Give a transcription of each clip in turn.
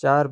4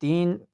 3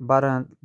12